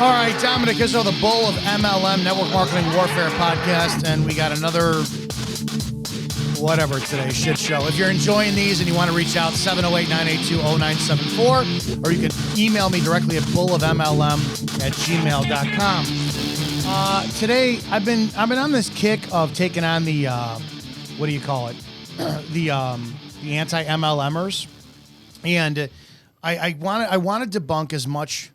All right, Dominick Izzo, the bull of MLM, Network Marketing Warfare Podcast, and we got another whatever today, shit show. If you're enjoying these and you want to reach out, 708-982-0974, or you can email me directly at bullofmlm@gmail.com. Today, I've been on this kick of taking on the, what do you call it, the anti-MLMers, and I want to debunk as much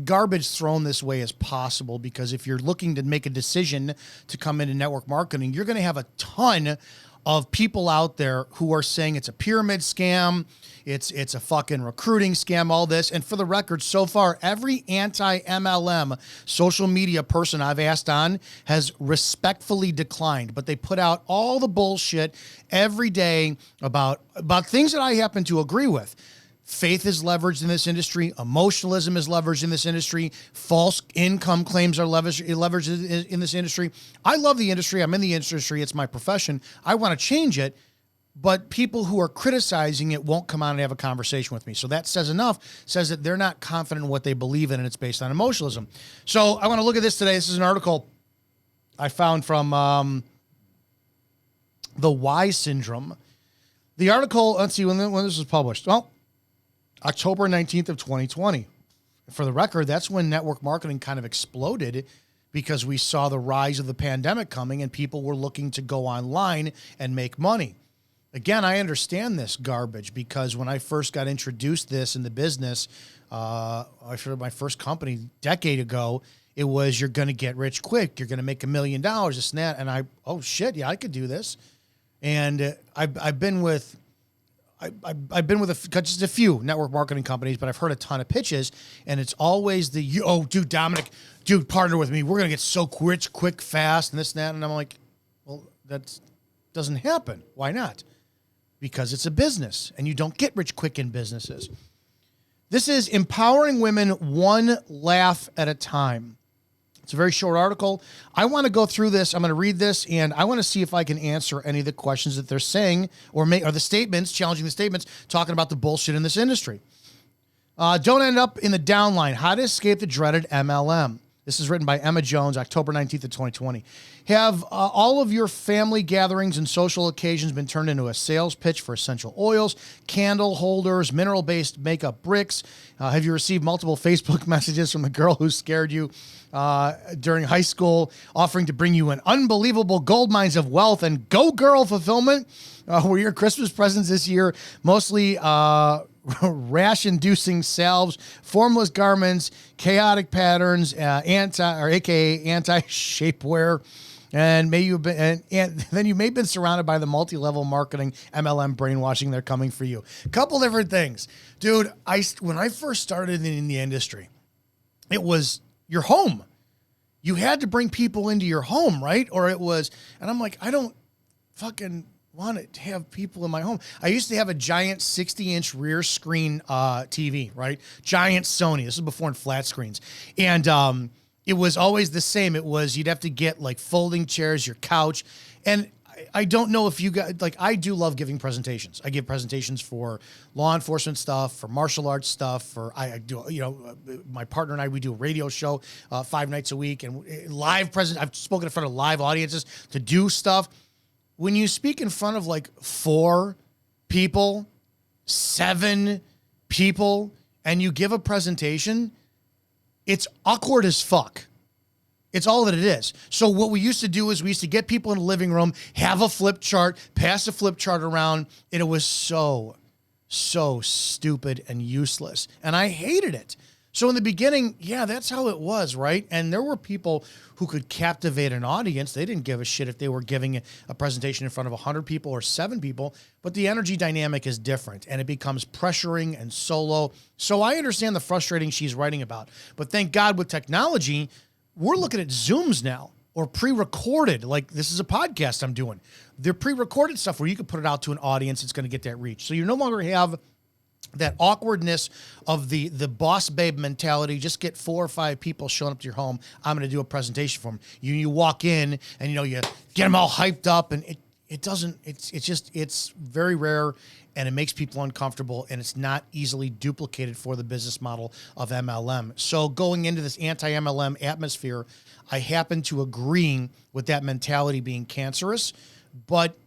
garbage thrown this way as possible, because if you're looking to make a decision to come into network marketing, you're going to have a ton of people out there who are saying it's a pyramid scam, it's a fucking recruiting scam, all this. And for the record, so far, every anti-MLM social media person I've asked on has respectfully declined, but they put out all the bullshit every day about things that I happen to agree with. Faith is leveraged in this industry. Emotionalism is leveraged in this industry. False income claims are leveraged in this industry. I love the industry. I'm in the industry. It's my profession. I want to change it, but people who are criticizing it won't come on and have a conversation with me. So that says enough, says that they're not confident in what they believe in, and it's based on emotionalism. So I want to look at this today. This is an article I found from The Why Syndrome. The article, let's see when this was published. Well, October 19th of 2020. For the record, that's when network marketing kind of exploded, because we saw the rise of the pandemic coming and people were looking to go online and make money. Again, I understand this garbage, because when I first got introduced this in the business, I started my first company a decade ago. It was, you're going to get rich quick. You're going to make $1 million, this and that. And oh shit, yeah, I could do this. And I've been with just a few network marketing companies, but I've heard a ton of pitches, and it's always dude, Dominick, partner with me. We're going to get so rich quick, fast, and this and that. And I'm like, well, that doesn't happen. Why not? Because it's a business, and you don't get rich quick in businesses. This is Empowering Women One Laugh at a Time. It's a very short article. I want to go through this. I'm going to read this, and I want to see if I can answer any of the questions that they're saying, or the statements, challenging the statements, talking about the bullshit in this industry. Don't end up in the downline. How to escape the dreaded MLM. This is written by Emma Jones, October 19th of 2020. Have all of your family gatherings and social occasions been turned into a sales pitch for essential oils, candle holders, mineral-based makeup bricks? Have you received multiple Facebook messages from the girl who scared you during high school, offering to bring you an unbelievable gold mines of wealth and go girl fulfillment? Were your Christmas presents this year mostly rash-inducing salves, formless garments, chaotic patterns, aka anti-shapewear, and then you may have been surrounded by the multi-level marketing MLM brainwashing they're coming for you. A couple different things, dude. When I first started in the industry, it was your home. You had to bring people into your home, right? Or it was, and I'm like, I don't fucking want to have people in my home. I used to have a giant 60-inch rear screen TV, right? Giant Sony. This is before in flat screens. And it was always the same. It was, you'd have to get like folding chairs, your couch. And I don't know if you guys, like, I do love giving presentations. I give presentations for law enforcement stuff, for martial arts stuff, I do, my partner and I, we do a radio show 5 nights a week, and I've spoken in front of live audiences to do stuff. When you speak in front of like 4 people, 7 people, and you give a presentation, it's awkward as fuck. It's all that it is. So what we used to do is we used to get people in the living room, have a flip chart, pass a flip chart around, and it was so stupid and useless. And I hated it. So in the beginning, yeah, that's how it was, right? And there were people who could captivate an audience. They didn't give a shit if they were giving a presentation in front of 100 people or 7 people, but the energy dynamic is different, and it becomes pressuring and solo. So I understand the frustrating she's writing about, but thank God with technology, we're looking at Zooms now, or pre-recorded. Like, this is a podcast I'm doing. They're pre-recorded stuff where you can put it out to an audience. It's going to get that reach. So you no longer have that awkwardness of the boss babe mentality. Just get 4 or 5 people showing up to your home. I'm going to do a presentation for them. You walk in and, you get them all hyped up, and it doesn't, it's very rare, and it makes people uncomfortable, and it's not easily duplicated for the business model of MLM. So going into this anti-MLM atmosphere, I happen to agree with that mentality being cancerous, but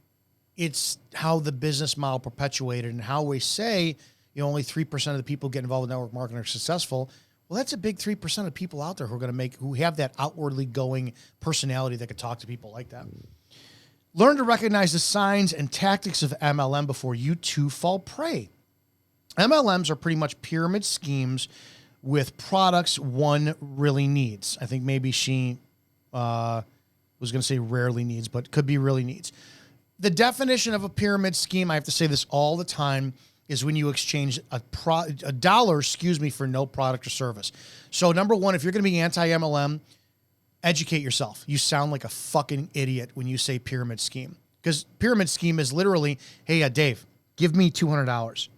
it's how the business model perpetuated and how we say, only 3% of the people get involved with network marketing are successful. Well, that's a big 3% of people out there who have that outwardly going personality that could talk to people like that. Learn to recognize the signs and tactics of MLM before you too fall prey. MLMs are pretty much pyramid schemes with products one really needs. I think maybe she was going to say rarely needs, but could be really needs. The definition of a pyramid scheme, I have to say this all the time, is when you exchange a dollar, for no product or service. So number one, if you're going to be anti-MLM, educate yourself. You sound like a fucking idiot when you say pyramid scheme, because pyramid scheme is literally, hey, Dave, give me $200.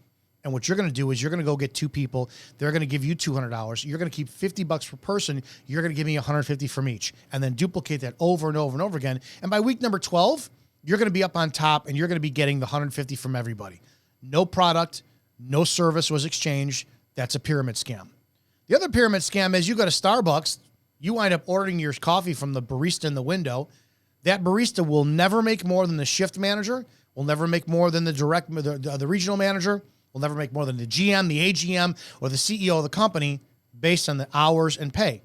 And what you're going to do is you're going to go get two people. They're going to give you $200. You're going to keep $50 per person. You're going to give me $150 from each, and then duplicate that over and over and over again. And by week number 12, you're going to be up on top, and you're going to be getting the $150 from everybody. No product, no service was exchanged. That's a pyramid scam. The other pyramid scam is you go to Starbucks, you wind up ordering your coffee from the barista in the window. That barista will never make more than the shift manager, will never make more than the regional manager, will never make more than the GM, the AGM, or the CEO of the company based on the hours and pay.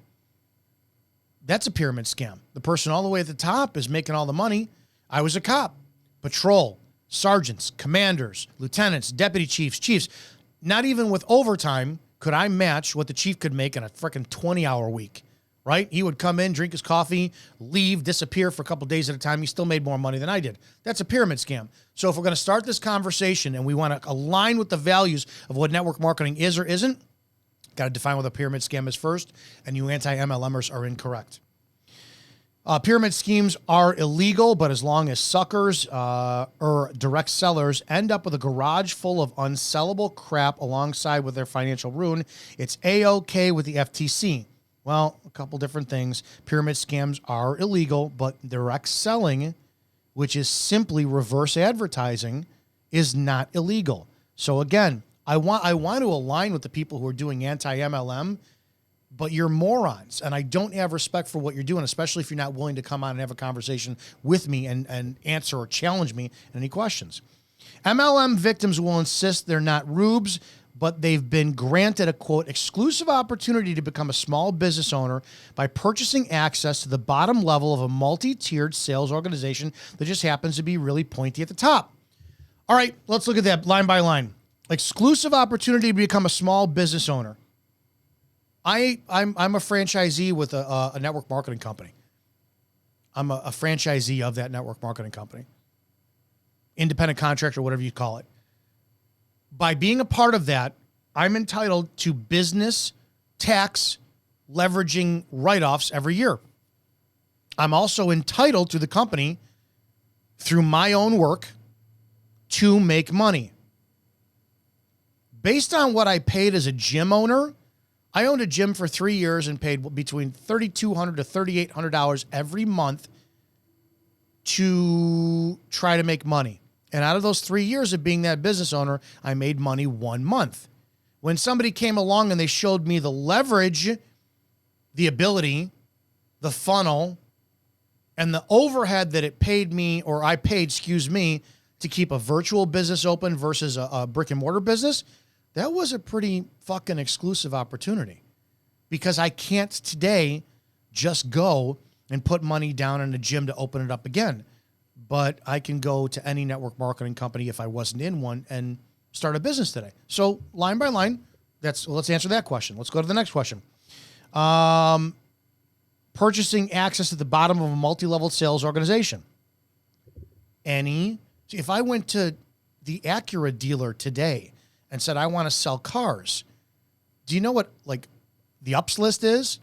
That's a pyramid scam. The person all the way at the top is making all the money. I was a cop, patrol, sergeants, commanders, lieutenants, deputy chiefs. Not even with overtime could I match what the chief could make in a freaking 20-hour week, right? He would come in, drink his coffee, leave, disappear for a couple days at a time. He still made more money than I did. That's a pyramid scam. So if we're going to start this conversation and we want to align with the values of what network marketing is or isn't, got to define what a pyramid scam is first, and you anti-MLMers are incorrect. Pyramid schemes are illegal, but as long as suckers or direct sellers end up with a garage full of unsellable crap alongside with their financial ruin, it's A-OK with the FTC. Well, a couple different things. Pyramid scams are illegal, but direct selling, which is simply reverse advertising, is not illegal. So again, I want to align with the people who are doing anti-MLM, but you're morons, and I don't have respect for what you're doing, especially if you're not willing to come on and have a conversation with me and answer or challenge me in any questions. MLM victims will insist they're not rubes, but they've been granted a, quote, exclusive opportunity to become a small business owner by purchasing access to the bottom level of a multi-tiered sales organization that just happens to be really pointy at the top. All right, let's look at that line by line. Exclusive opportunity to become a small business owner. I'm a franchisee with a network marketing company. I'm a franchisee of that network marketing company. Independent contractor, whatever you call it. By being a part of that, I'm entitled to business tax leveraging write-offs every year. I'm also entitled to the company through my own work to make money. Based on what I paid as a gym owner, I owned a gym for 3 years and paid between $3,200 to $3,800 every month to try to make money. And out of those 3 years of being that business owner, I made money 1 month. When somebody came along and they showed me the leverage, the ability, the funnel, and the overhead that it paid me, or I paid, to keep a virtual business open versus a brick and mortar business, that was a pretty fucking exclusive opportunity, because I can't today just go and put money down in a gym to open it up again. But I can go to any network marketing company if I wasn't in one and start a business today. So line by line, let's answer that question. Let's go to the next question. Purchasing access at the bottom of a multi-level sales organization. If I went to the Acura dealer today and said, I want to sell cars, do you know what the ups list is?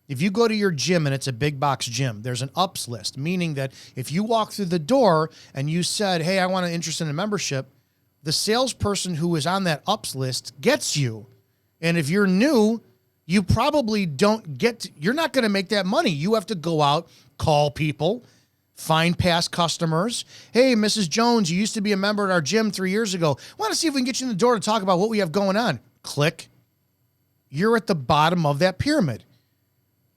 If you go to your gym and it's a big box gym, there's an ups list, meaning that if you walk through the door and you said, hey, I want to interest in a membership, the salesperson who is on that ups list gets you. And if you're new, you probably you're not going to make that money. You have to go out, call people, Find past customers. Hey, Mrs. Jones, you used to be a member at our gym 3 years ago. Want to see if we can get you in the door to talk about what we have going on. Click. You're at the bottom of that pyramid.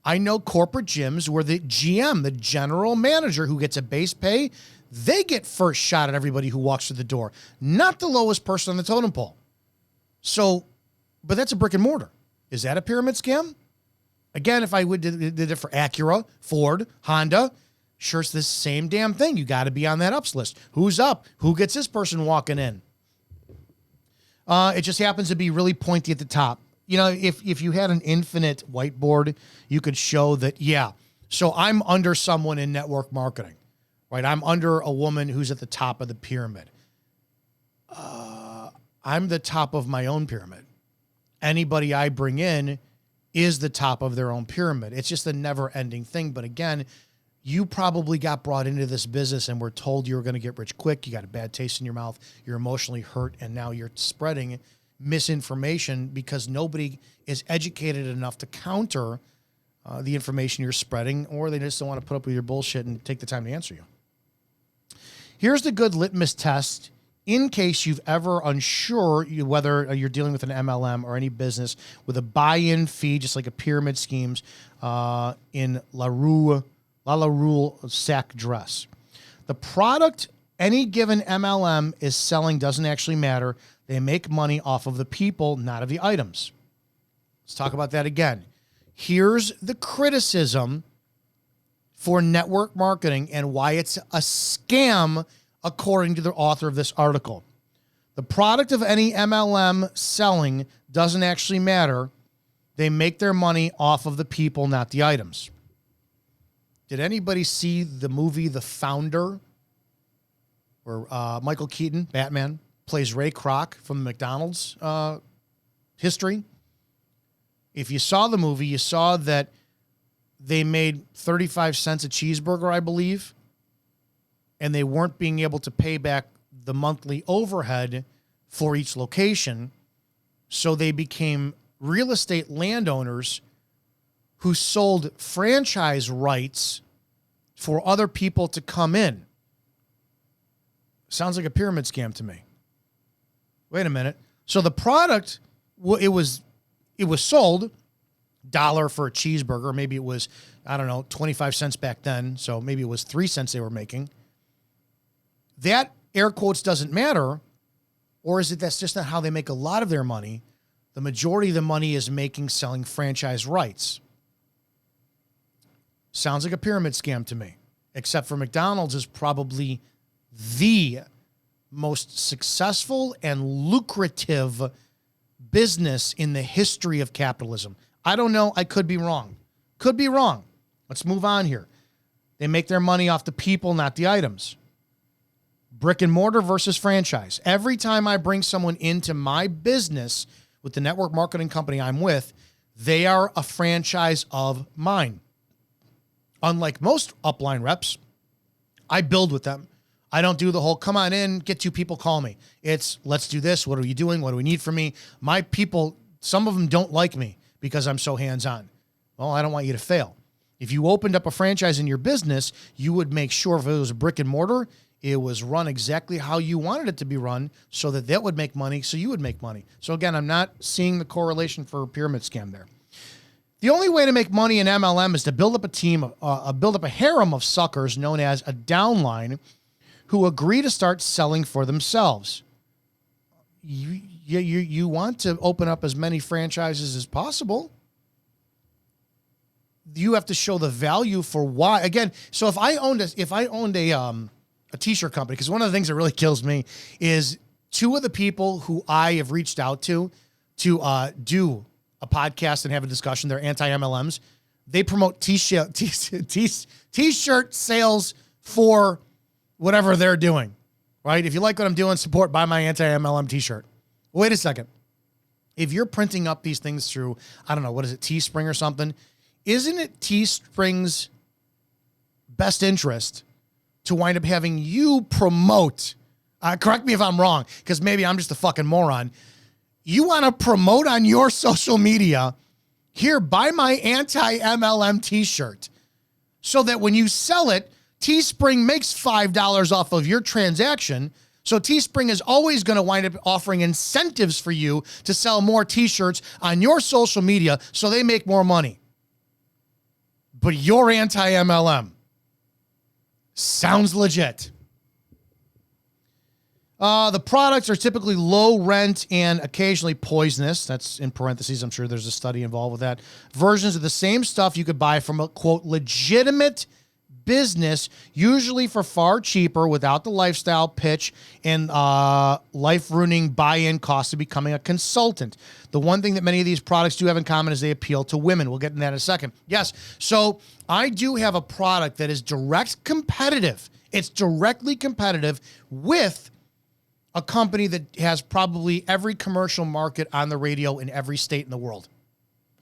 I know corporate gyms where the GM, the general manager who gets a base pay, they get first shot at everybody who walks through the door, not the lowest person on the totem pole. So, but that's a brick and mortar. Is that a pyramid scam? Again, if I did it for Acura, Ford, Honda, sure, it's the same damn thing. You got to be on that ups list. Who's up? Who gets this person walking in? It just happens to be really pointy at the top. You know, if you had an infinite whiteboard, you could show that, yeah, so I'm under someone in network marketing, right? I'm under a woman who's at the top of the pyramid. I'm the top of my own pyramid. Anybody I bring in is the top of their own pyramid. It's just a never-ending thing. But again, you probably got brought into this business and were told you were going to get rich quick. You got a bad taste in your mouth. You're emotionally hurt. And now you're spreading misinformation because nobody is educated enough to counter the information you're spreading, or they just don't want to put up with your bullshit and take the time to answer you. Here's the good litmus test in case you've ever unsure whether you're dealing with an MLM or any business with a buy-in fee, just like a pyramid schemes in La Rue sack dress. The product any given MLM is selling doesn't actually matter. They make money off of the people, not of the items. Let's talk about that again. Here's the criticism for network marketing and why it's a scam, according to the author of this article. The product of any MLM selling doesn't actually matter. They make their money off of the people, not the items. Did anybody see the movie The Founder, where Michael Keaton, Batman, plays Ray Kroc from the McDonald's history? If you saw the movie, you saw that they made 35 cents a cheeseburger, I believe, and they weren't being able to pay back the monthly overhead for each location, so they became real estate landowners who sold franchise rights for other people to come in. Sounds like a pyramid scam to me. Wait a minute. So the product, it was sold $1 for a cheeseburger. Maybe it was, 25 cents back then. So maybe it was 3 cents they were making. That, air quotes, doesn't matter. Or is it that's just not how they make a lot of their money? The majority of the money is selling franchise rights. Sounds like a pyramid scam to me. Except for McDonald's is probably the most successful and lucrative business in the history of capitalism. I don't know. I could be wrong. Could be wrong. Let's move on here. They make their money off the people, not the items. Brick and mortar versus franchise. Every time I bring someone into my business with the network marketing company I'm with, they are a franchise of mine. Unlike most upline reps, I build with them. I don't do the whole, come on in, get 2 people, call me. It's, let's do this. What are you doing? What do we need from me? My people, some of them don't like me because I'm so hands-on. Well, I don't want you to fail. If you opened up a franchise in your business, you would make sure if it was a brick and mortar, it was run exactly how you wanted it to be run so that would make money, so you would make money. So again, I'm not seeing the correlation for a pyramid scam there. The only way to make money in MLM is to build up a team, build up a harem of suckers known as a downline who agree to start selling for themselves. You want to open up as many franchises as possible. You have to show the value for why. Again, so if I owned a t-shirt company, because one of the things that really kills me is 2 of the people who I have reached out to do a podcast and have a discussion, they're anti-MLMs. They promote t-shirt sales for whatever they're doing, right? If you like what I'm doing, buy my anti-MLM t-shirt. Wait a second. If you're printing up these things through, I don't know, what is it, Teespring or something? Isn't it Teespring's best interest to wind up having you promote? Correct me if I'm wrong, because maybe I'm just a fucking moron. You want to promote on your social media, here, buy my anti-MLM t-shirt, so that when you sell it, Teespring makes $5 off of your transaction. So Teespring is always going to wind up offering incentives for you to sell more t-shirts on your social media so they make more money. But you're anti-MLM. Sounds legit. The products are typically low rent and occasionally poisonous. That's in parentheses. I'm sure there's a study involved with that. Versions of the same stuff you could buy from a, quote, legitimate business, usually for far cheaper, without the lifestyle pitch and life-ruining buy-in costs of becoming a consultant. The one thing that many of these products do have in common is they appeal to women. We'll get into that in a second. Yes, so I do have a product that is direct competitive. It's directly competitive with a company that has probably every commercial market on the radio in every state in the world.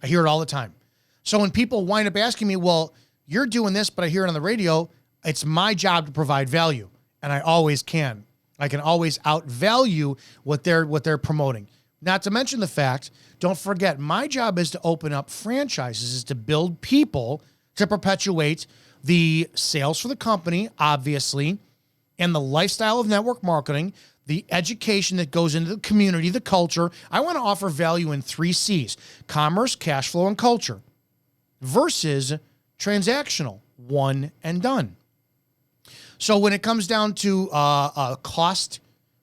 I hear it all the time. So when people wind up asking me, well, you're doing this, but I hear it on the radio, it's my job to provide value, and I always can. I can always outvalue what they're promoting. Not to mention the fact, don't forget, my job is to open up franchises, is to build people to perpetuate the sales for the company, obviously, and the lifestyle of network marketing, the education that goes into the community, the culture. I want to offer value in 3 C's: commerce, cash flow, and culture, versus transactional, one and done. So when it comes down to cost,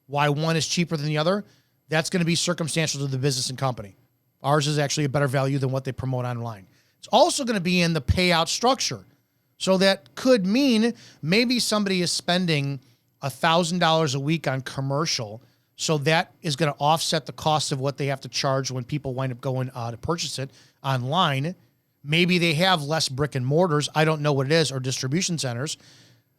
why one is cheaper than the other, that's going to be circumstantial to the business and company. Ours is actually a better value than what they promote online. It's also going to be in the payout structure. So that could mean maybe somebody is spending $1,000 a week on commercial. So that is going to offset the cost of what they have to charge when people wind up going to purchase it online. Maybe they have less brick and mortars. I don't know what it is, or distribution centers.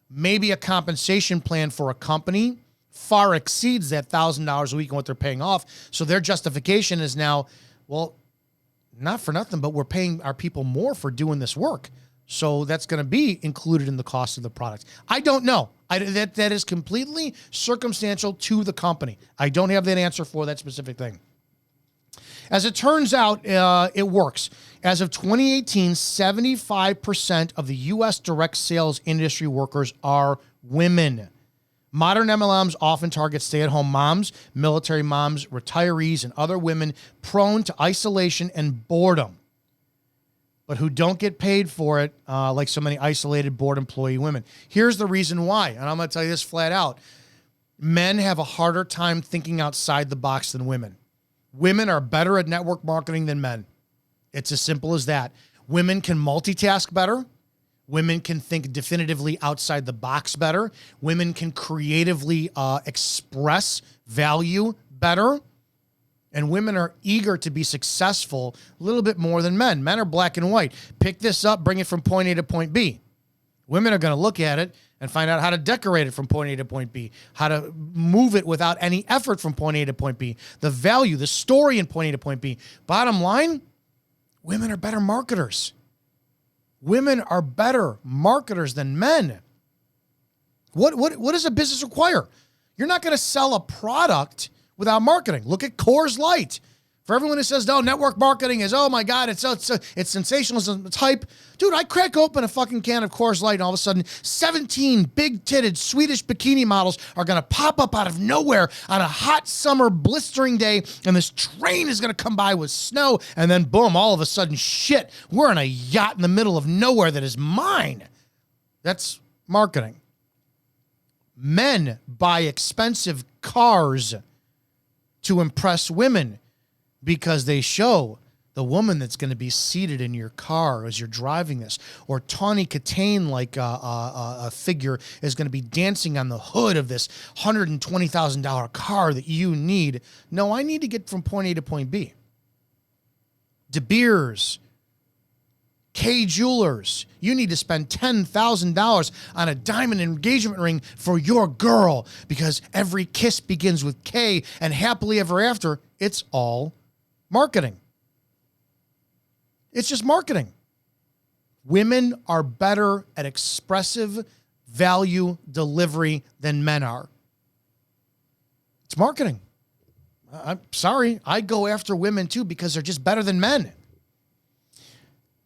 Maybe a compensation plan for a company far exceeds that $1,000 a week and what they're paying off. So their justification is now, well, not for nothing, but we're paying our people more for doing this work. So that's going to be included in the cost of the product. I don't know. That is completely circumstantial to the company. I don't have that answer for that specific thing. As it turns out, it works. As of 2018, 75% of the U.S. direct sales industry workers are women. Modern MLMs often target stay-at-home moms, military moms, retirees, and other women prone to isolation and boredom, but who don't get paid for it like so many isolated, bored employee women. Here's the reason why, and I'm going to tell you this flat out. Men have a harder time thinking outside the box than women. Women are better at network marketing than men. It's as simple as that. Women can multitask better. Women can think definitively outside the box better. Women can creatively express value better. And women are eager to be successful a little bit more than men. Men are black and white. Pick this up, bring it from point A to point B. Women are going to look at it and find out how to decorate it from point A to point B, how to move it without any effort from point A to point B, the value, the story in point A to point B. Bottom line, women are better marketers. Women are better marketers than men. What does a business require? You're not going to sell a product without marketing. Look at Coors Light. For everyone who says, no, network marketing is, oh my God, it's sensationalism, it's hype. Dude, I crack open a fucking can of Coors Light and all of a sudden 17 big-titted Swedish bikini models are going to pop up out of nowhere on a hot summer blistering day, and this train is going to come by with snow, and then boom, all of a sudden, shit, we're in a yacht in the middle of nowhere that is mine. That's marketing. Men buy expensive cars to impress women, because they show the woman that's going to be seated in your car as you're driving this, or Tawny Katane like a figure is going to be dancing on the hood of this $120,000 car that you need. No, I need to get from point A to point B. De Beers, K Jewelers, you need to spend $10,000 on a diamond engagement ring for your girl, because every kiss begins with K, and happily ever after, it's all marketing. It's just marketing. Women are better at expressive value delivery than men are. It's marketing. I'm sorry. I go after women too because they're just better than men.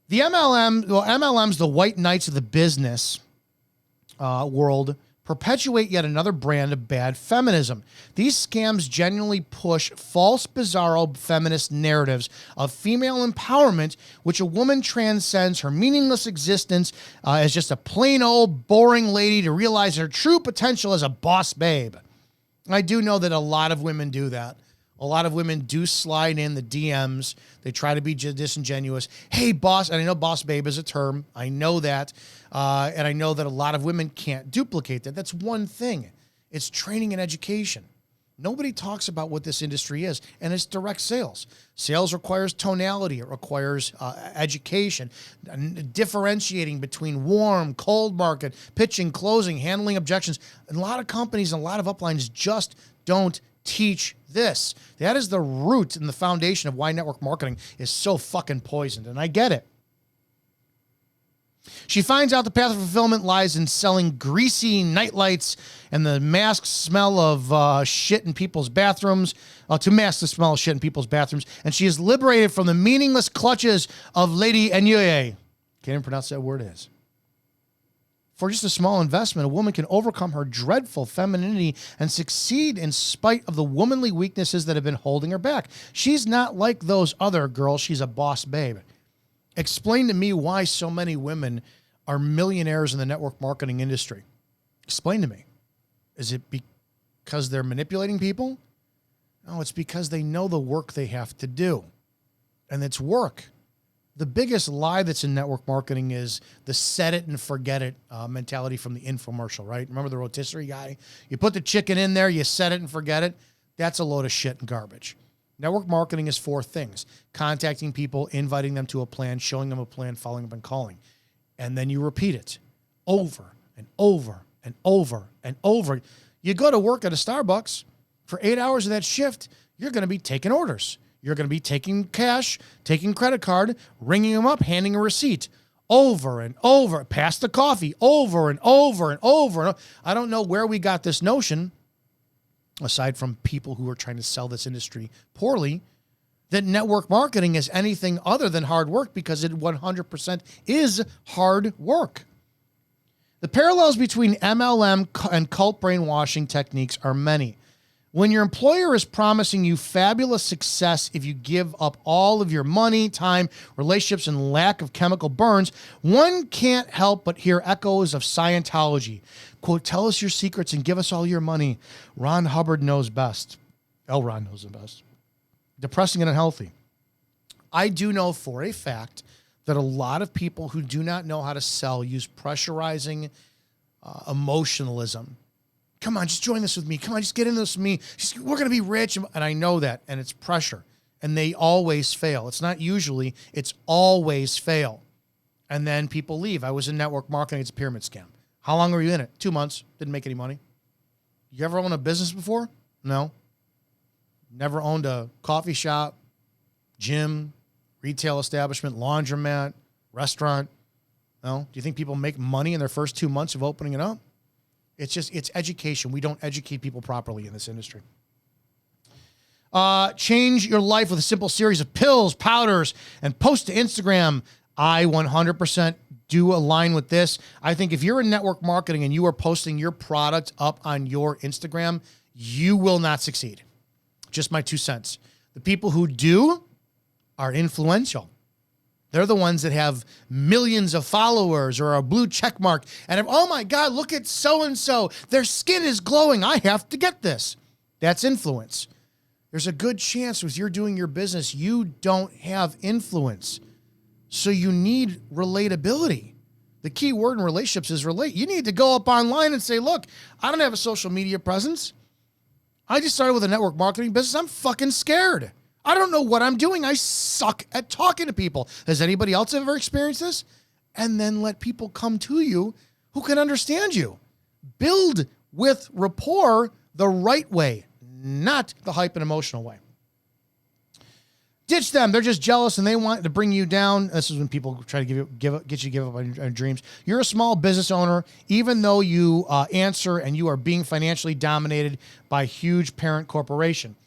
The MLM's the white knights of the business world perpetuate yet another brand of bad feminism. These scams genuinely push false, bizarro feminist narratives of female empowerment, which a woman transcends her meaningless existence as just a plain old boring lady to realize her true potential as a boss babe. I do know that a lot of women do that. A lot of women do slide in the DMs. They try to be disingenuous. Hey, boss. And I know boss babe is a term. I know that. And I know that a lot of women can't duplicate that. That's one thing. It's training and education. Nobody talks about what this industry is, and it's direct sales. Sales requires tonality. It requires education, differentiating between warm, cold market, pitching, closing, handling objections. And a lot of companies and a lot of uplines just don't teach this. That is the root and the foundation of why network marketing is so fucking poisoned, and I get it. She finds out the path of fulfillment lies in selling greasy nightlights and the masked smell of shit in people's bathrooms, to mask the smell of shit in people's bathrooms, and she is liberated from the meaningless clutches of Lady Ennuyé. Can't even pronounce that word is. For just a small investment, a woman can overcome her dreadful femininity and succeed in spite of the womanly weaknesses that have been holding her back. She's not like those other girls. She's a boss babe. Explain to me why so many women are millionaires in the network marketing industry. Explain to me. Is it because they're manipulating people? No, it's because they know the work they have to do. And it's work. The biggest lie that's in network marketing is the set it and forget it mentality from the infomercial, right? Remember the rotisserie guy? You put the chicken in there, you set it and forget it. That's a load of shit and garbage. Network marketing is 4 things: contacting people, inviting them to a plan, showing them a plan, following up and calling. And then you repeat it over and over and over and over. You go to work at a Starbucks for 8 hours of that shift, you're going to be taking orders. You're going to be taking cash, taking credit card, ringing them up, handing a receipt over and over, pass the coffee over and over and over. I don't know where we got this notion, aside from people who are trying to sell this industry poorly, that network marketing is anything other than hard work, because it 100% is hard work. The parallels between MLM and cult brainwashing techniques are many. When your employer is promising you fabulous success if you give up all of your money, time, relationships, and lack of chemical burns, one can't help but hear echoes of Scientology. Quote, tell us your secrets and give us all your money. Ron Hubbard knows best. L. Ron knows the best. Depressing and unhealthy. I do know for a fact that a lot of people who do not know how to sell use pressurizing emotionalism. Come on, just join this with me. Come on, just get in this with me. We're going to be rich. And I know that. And it's pressure. And they always fail. It's not usually, it's always fail. And then people leave. I was in network marketing. It's a pyramid scam. How long were you in it? 2 months. Didn't make any money. You ever owned a business before? No. Never owned a coffee shop, gym, retail establishment, laundromat, restaurant? No. Do you think people make money in their first 2 months of opening it up? It's education. We don't educate people properly in this industry. Change your life with a simple series of pills, powders, and post to Instagram. I 100% do align with this. I think if you're in network marketing and you are posting your product up on your Instagram, you will not succeed. Just my 2 cents. The people who do are influential. They're the ones that have millions of followers or a blue check mark. And oh my God, look at so-and-so. Their skin is glowing. I have to get this. That's influence. There's a good chance with you're doing your business, you don't have influence. So you need relatability. The key word in relationships is relate. You need to go up online and say, look, I don't have a social media presence. I just started with a network marketing business. I'm fucking scared. I don't know what I'm doing. I suck at talking to people. Has anybody else ever experienced this? And then let people come to you who can understand you. Build with rapport the right way, not the hype and emotional way. Ditch them. They're just jealous and they want to bring you down. This is when people try to get you to give up on your dreams. You're a small business owner, even though you answer and you are being financially dominated by a huge parent corporation.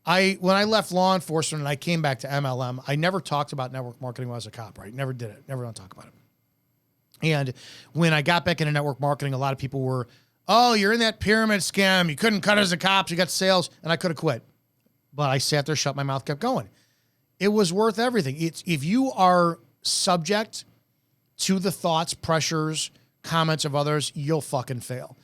When I left law enforcement and I came back to MLM, I never talked about network marketing when I was a cop, right? Never did it. Never want to talk about it. And when I got back into network marketing, a lot of people were, oh, you're in that pyramid scam. You couldn't cut as a cop. You got sales. And I could have quit. But I sat there, shut my mouth, kept going. It was worth everything. If you are subject to the thoughts, pressures, comments of others, you'll fucking fail.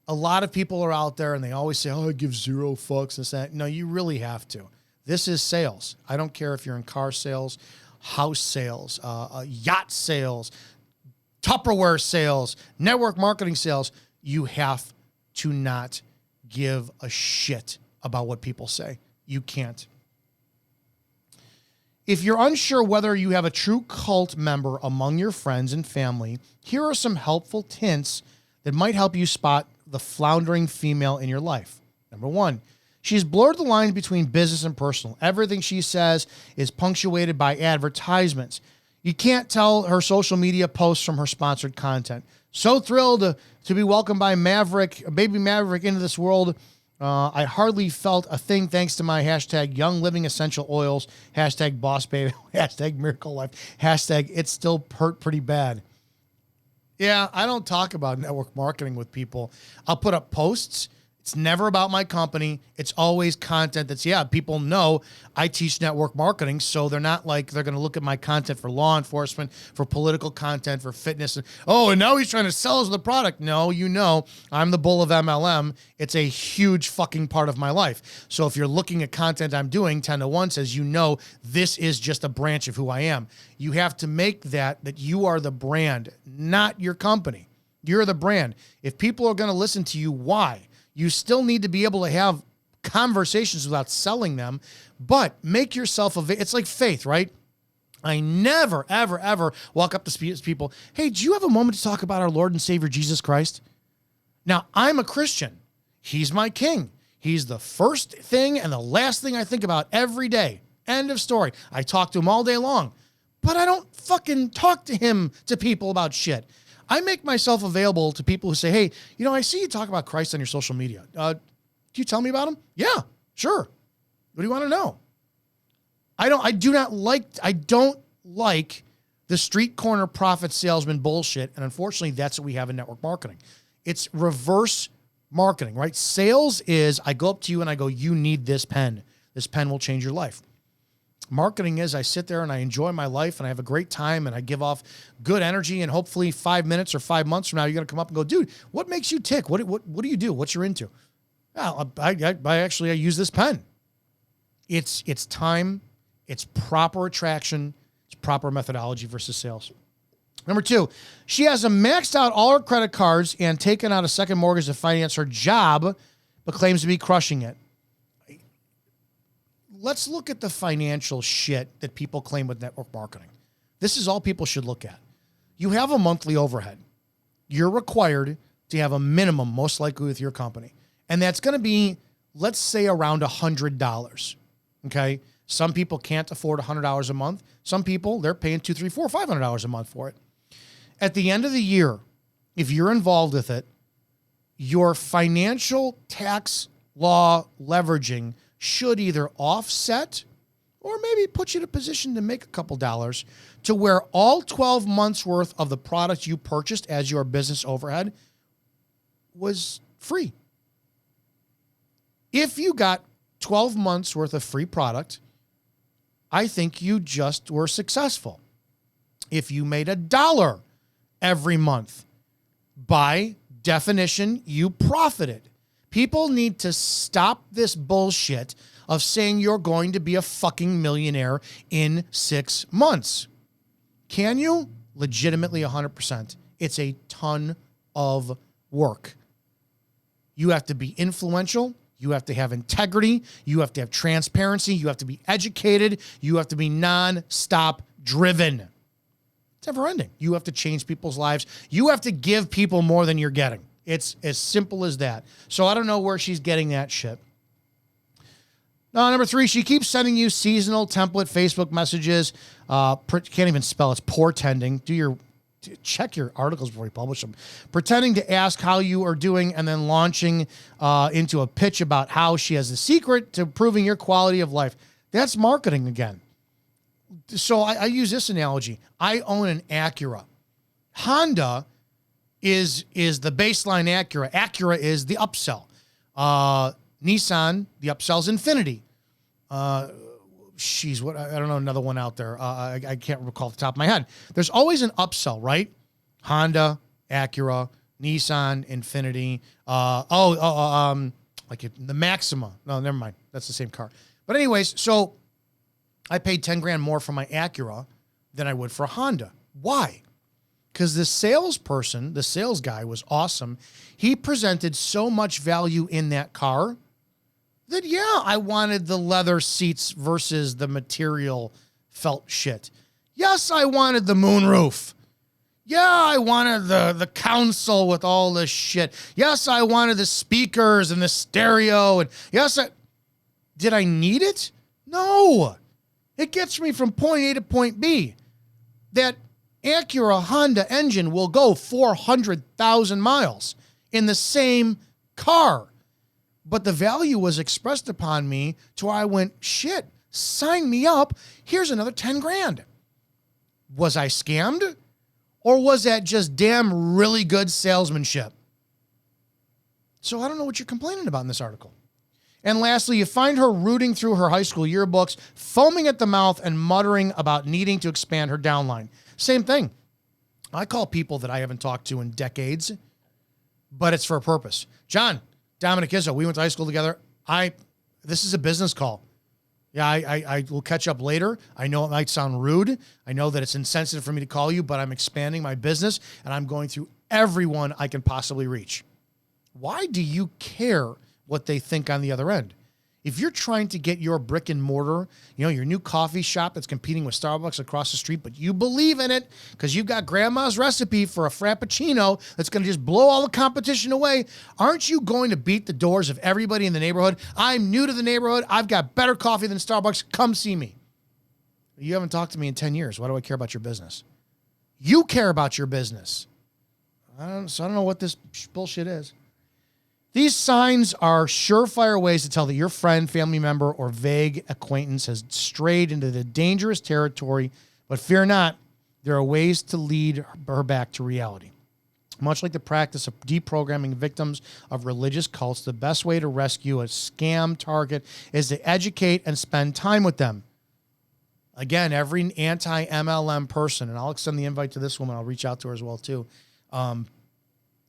A lot of people are out there and they always say, oh, I give zero fucks and that. No, you really have to. This is sales. I don't care if you're in car sales, house sales, yacht sales, Tupperware sales, network marketing sales. You have to not give a shit about what people say. You can't. If you're unsure whether you have a true cult member among your friends and family, here are some helpful hints that might help you spot the floundering female in your life. Number one, she's blurred the lines between business and personal. Everything she says is punctuated by advertisements. You can't tell her social media posts from her sponsored content. So thrilled to be welcomed by baby Maverick into this world. I hardly felt a thing thanks to my hashtag Young Living Essential Oils, hashtag Boss Baby, hashtag Miracle Life, hashtag It's Still Hurt Pretty Bad. Yeah, I don't talk about network marketing with people. I'll put up posts. It's never about my company. It's always content that's, people know I teach network marketing, so they're not like they're going to look at my content for law enforcement, for political content, for fitness. And now he's trying to sell us the product. No, I'm the bull of MLM. It's a huge fucking part of my life. So if you're looking at content I'm doing, 10 to 1 says, this is just a branch of who I am. You have to make that you are the brand, not your company. You're the brand. If people are going to listen to you, why? You still need to be able to have conversations without selling them, but make yourself it's like faith, right? I never, ever, ever walk up to people, hey, do you have a moment to talk about our Lord and Savior, Jesus Christ? Now, I'm a Christian. He's my king. He's the first thing and the last thing I think about every day. End of story. I talk to him all day long, but I don't fucking talk to people about shit. I make myself available to people who say, hey, I see you talk about Christ on your social media. Do you tell me about him? Yeah, sure. What do you want to know? I don't like the street corner profit salesman bullshit. And unfortunately, that's what we have in network marketing. It's reverse marketing, right? Sales is I go up to you and I go, you need this pen. This pen will change your life. Marketing is I sit there and I enjoy my life and I have a great time and I give off good energy, and hopefully 5 minutes or 5 months from now, you're going to come up and go, dude, what makes you tick? What do you do? What you're into? Well, I use this pen. It's time. It's proper attraction. It's proper methodology versus sales. Number two, she has maxed out all her credit cards and taken out a second mortgage to finance her job, but claims to be crushing it. Let's look at the financial shit that people claim with network marketing. This is all people should look at. You have a monthly overhead. You're required to have a minimum, most likely with your company. And that's going to be, let's say, around $100. Okay? Some people can't afford $100 a month. Some people, they're paying $200, $300, $400, $500 a month for it. At the end of the year, if you're involved with it, your financial tax law leveraging should either offset or maybe put you in a position to make a couple dollars to where all 12 months worth of the product you purchased as your business overhead was free. If you got 12 months worth of free product, I think you just were successful. If you made $1 every month, by definition, you profited. People need to stop this bullshit of saying you're going to be a fucking millionaire in 6 months. Can you? Legitimately 100%. It's a ton of work. You have to be influential. You have to have integrity. You have to have transparency. You have to be educated. You have to be non-stop driven. It's never ending. You have to change people's lives. You have to give people more than you're getting. It's as simple as that. So I don't know where she's getting that shit. Number three, she keeps sending you seasonal template Facebook messages. Can't even spell. It's portending. Check your articles before you publish them. Pretending to ask how you are doing and then launching into a pitch about how she has the secret to improving your quality of life. That's marketing again. So I use this analogy. I own an Acura. Honda is the baseline Acura. Acura is the upsell. Nissan, the upsell's Infinity. I don't know another one out there. I can't recall off the top of my head. There's always an upsell, right? Honda, Acura, Nissan, Infinity. Like the Maxima. No, never mind. That's the same car. But anyways, so I paid 10 grand more for my Acura than I would for a Honda. Why? Because the salesperson, the sales guy was awesome. He presented so much value in that car that, yeah, I wanted the leather seats versus the material felt shit. Yes, I wanted the moonroof. Yeah, I wanted the console with all this shit. Yes, I wanted the speakers and the stereo. And yes, did I need it? No. It gets me from point A to point B. That Acura Honda engine will go 400,000 miles in the same car. But the value was expressed upon me to where I went, shit, sign me up. Here's another 10 grand. Was I scammed? Or was that just damn really good salesmanship? So I don't know what you're complaining about in this article. And lastly, you find her rooting through her high school yearbooks, foaming at the mouth and muttering about needing to expand her downline. Same thing. I call people that I haven't talked to in decades, but it's for a purpose. John, Dominick Izzo, we went to high school together. This is a business call. Yeah, I will catch up later. I know it might sound rude. I know that it's insensitive for me to call you, but I'm expanding my business and I'm going through everyone I can possibly reach. Why do you care what they think on the other end? If you're trying to get your brick and mortar, your new coffee shop that's competing with Starbucks across the street, but you believe in it because you've got grandma's recipe for a Frappuccino that's going to just blow all the competition away, aren't you going to beat the doors of everybody in the neighborhood? I'm new to the neighborhood. I've got better coffee than Starbucks. Come see me. You haven't talked to me in 10 years. Why do I care about your business? You care about your business. I don't know what this bullshit is. These signs are surefire ways to tell that your friend, family member, or vague acquaintance has strayed into the dangerous territory, but fear not, there are ways to lead her back to reality. Much like the practice of deprogramming victims of religious cults, the best way to rescue a scam target is to educate and spend time with them. Again, every anti-MLM person, and I'll extend the invite to this woman, I'll reach out to her as well too,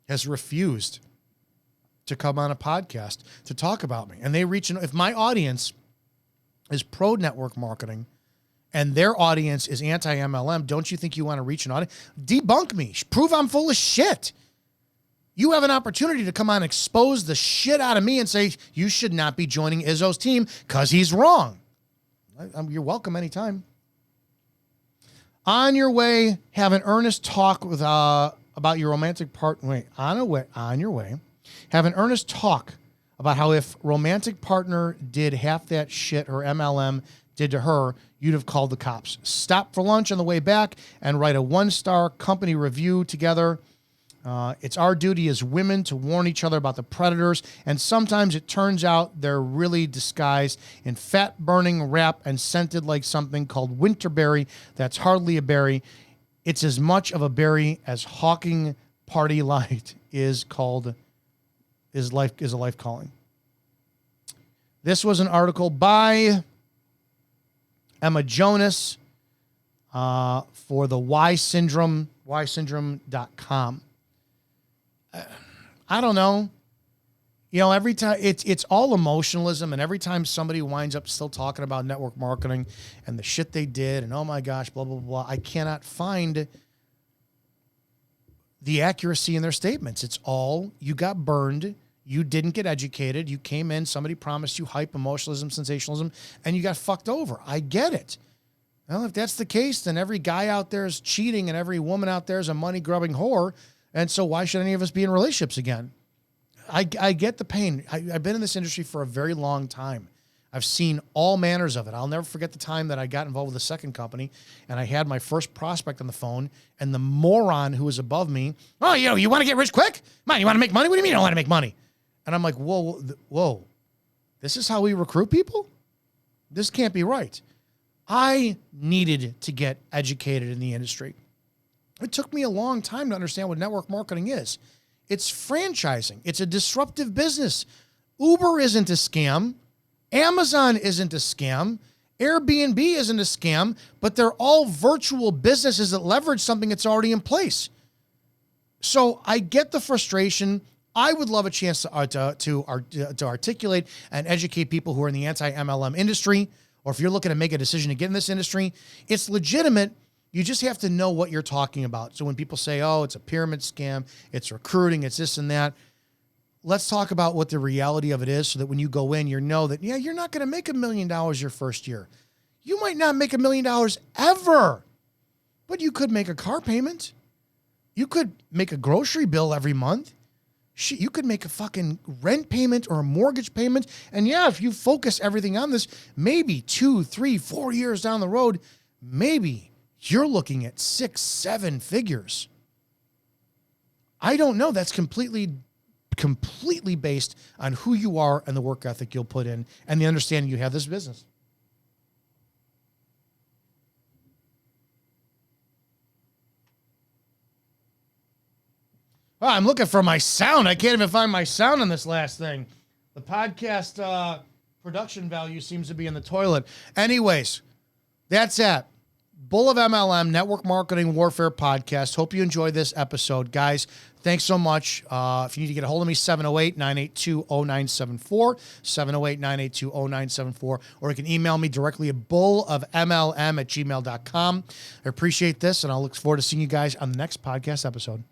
has refused to come on a podcast to talk about me. And they reach, if my audience is pro network marketing and their audience is anti-MLM, don't you think you want to reach an audience? Debunk me. Prove I'm full of shit. You have an opportunity to come on and expose the shit out of me and say, you should not be joining Izzo's team because he's wrong. You're welcome anytime. On your way, have an earnest talk with about your romantic partner. On your way, have an earnest talk about how if romantic partner did half that shit her MLM did to her, you'd have called the cops. Stop for lunch on the way back and write a 1-star company review together. It's our duty as women to warn each other about the predators, and sometimes it turns out they're really disguised in fat-burning wrap and scented like something called winterberry that's hardly a berry. It's as much of a berry as hawking party light is a life calling. This was an article by Emma Jonas for the ysyndrome.com. I don't know. Every time it's all emotionalism, and every time somebody winds up still talking about network marketing and the shit they did and oh my gosh, blah, blah, blah, I cannot find the accuracy in their statements. It's all, you got burned, you didn't get educated, you came in, somebody promised you hype, emotionalism, sensationalism, and you got fucked over. I get it. Well, if that's the case, then every guy out there is cheating and every woman out there is a money-grubbing whore, and so why should any of us be in relationships again? I get the pain. I've been in this industry for a very long time. I've seen all manners of it. I'll never forget the time that I got involved with a second company and I had my first prospect on the phone and the moron who was above me, oh, you want to get rich quick? Man, you want to make money? What do you mean I want to make money? And I'm like, whoa, this is how we recruit people? This can't be right. I needed to get educated in the industry. It took me a long time to understand what network marketing is. It's franchising. It's a disruptive business. Uber isn't a scam. Amazon isn't a scam. Airbnb isn't a scam, but they're all virtual businesses that leverage something that's already in place. So I get the frustration. I would love a chance to articulate and educate people who are in the anti-MLM industry, or if you're looking to make a decision to get in this industry, it's legitimate. You just have to know what you're talking about. So when people say, oh, it's a pyramid scam, it's recruiting, it's this and that, let's talk about what the reality of it is so that when you go in, you know that, yeah, you're not going to make $1 million your first year. You might not make $1 million ever, but you could make a car payment. You could make a grocery bill every month. You could make a fucking rent payment or a mortgage payment. And yeah, if you focus everything on this, maybe 2, 3, 4 years down the road, maybe you're looking at 6, 7 figures. I don't know. That's completely based on who you are and the work ethic you'll put in and the understanding you have this business. Oh, I'm looking for my sound. I can't even find my sound on this last thing. The podcast production value seems to be in the toilet. Anyways, that's it. Bull of MLM, Network Marketing Warfare Podcast. Hope you enjoyed this episode. Guys, thanks so much. If you need to get a hold of me, 708-982-0974, 708-982-0974, or you can email me directly at bullofmlm@gmail.com. I appreciate this, and I'll look forward to seeing you guys on the next podcast episode.